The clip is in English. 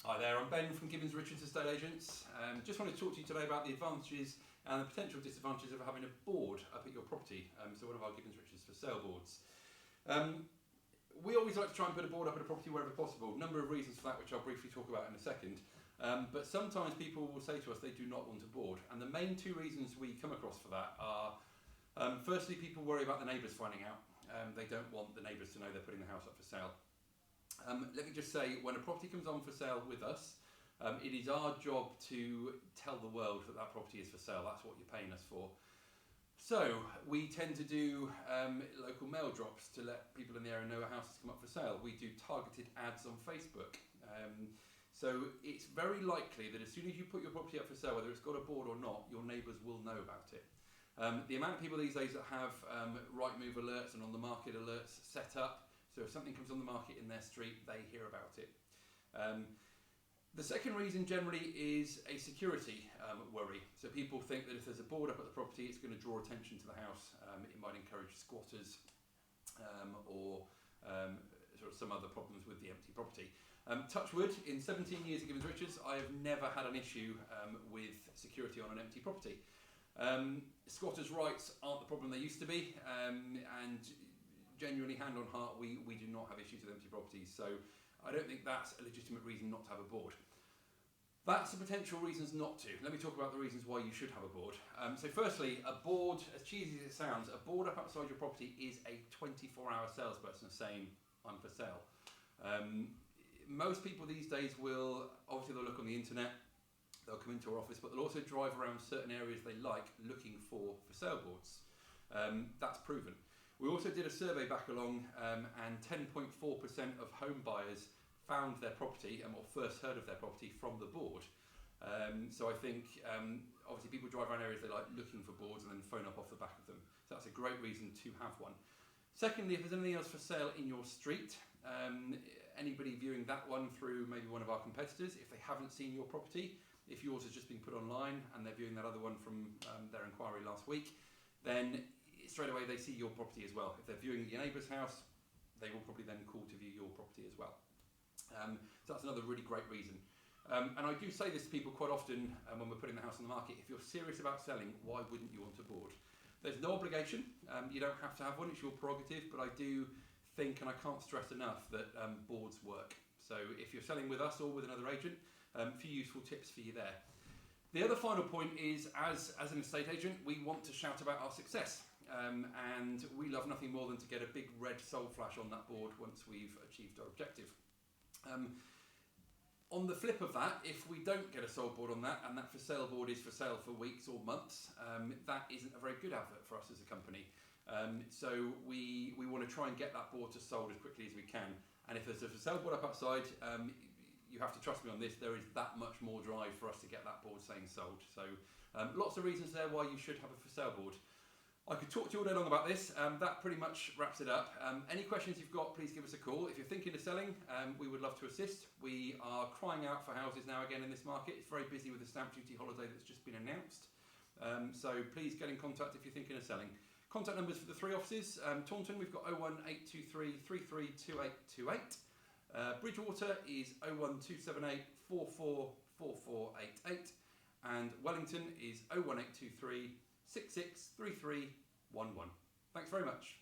Hi there, I'm Ben from Gibbons Richards Estate Agents. Just wanted to talk to you today about the advantages and the potential disadvantages of having a board up at your property, so one of our Gibbons Richards for sale boards. We always like to try and put a board up at a property wherever possible. A number of reasons for that, which I'll briefly talk about in a second. But sometimes people will say to us they do not want a board, and the main two reasons we come across for that are, firstly, people worry about the neighbours finding out. They don't want the neighbours to know they're putting the house up for sale. Let me just say, when a property comes on for sale with us, it is our job to tell the world that that property is for sale. That's what you're paying us for. So we tend to do local mail drops to let people in the area know a house has come up for sale. We do targeted ads on Facebook. So it's very likely that as soon as you put your property up for sale, whether it's got a board or not, your neighbours will know about it. The amount of people these days that have Rightmove alerts and on the market alerts set up, so if something comes on the market in their street, they hear about it. The second reason generally is a security worry. So people think that if there's a board up at the property, it's going to draw attention to the house. It might encourage squatters or sort of some other problems with the empty property. Touch wood, in 17 years at Gibbons Richards, I have never had an issue with security on an empty property. Squatters' rights aren't the problem they used to be, and genuinely, hand on heart, we do not have issues with empty properties, so I don't think that's a legitimate reason not to have a board. That's the potential reasons not to. Let me talk about the reasons why you should have a board. So firstly, a board, as cheesy as it sounds, a board up outside your property is a 24-hour salesperson saying, I'm for sale. Most people these days will, obviously they'll look on the internet, they'll come into our office, but they'll also drive around certain areas they like looking for sale boards. That's proven. We also did a survey back along, and 10.4% of home buyers found their property or first heard of their property from the board. So I think obviously people drive around areas they like looking for boards and then phone up off the back of them. So that's a great reason to have one. Secondly, if there's anything else for sale in your street, anybody viewing that one through maybe one of our competitors, if they haven't seen your property, if yours has just been put online and they're viewing that other one from their inquiry last week, then straight away they see your property as well. If they're viewing your neighbour's house, they will probably then call to view your property as well. So that's another really great reason. And I do say this to people quite often when we're putting the house on the market. If you're serious about selling, why wouldn't you want a board? There's no obligation. You don't have to have one. It's your prerogative. But I do think, and I can't stress enough, that boards work. So if you're selling with us or with another agent, a few useful tips for you there. The other final point is, as an estate agent, we want to shout about our success. And we love nothing more than to get a big red sold flash on that board once we've achieved our objective. On the flip of that, if we don't get a sold board on that, and that for sale board is for sale for weeks or months, that isn't a very good advert for us as a company. So we want to try and get that board to sold as quickly as we can. And if there's a for sale board up outside, you have to trust me on this, there is that much more drive for us to get that board saying sold. So lots of reasons there why you should have a for sale board. I could talk to you all day long about this. That pretty much wraps it up. Any questions you've got, please give us a call. If you're thinking of selling, we would love to assist. We are crying out for houses now again in this market. It's very busy with the stamp duty holiday that's just been announced. So please get in contact if you're thinking of selling. Contact numbers for the three offices. Taunton, we've got 01823 332828. Bridgewater is 01278 444488. And Wellington is 01823 663311. Thanks very much.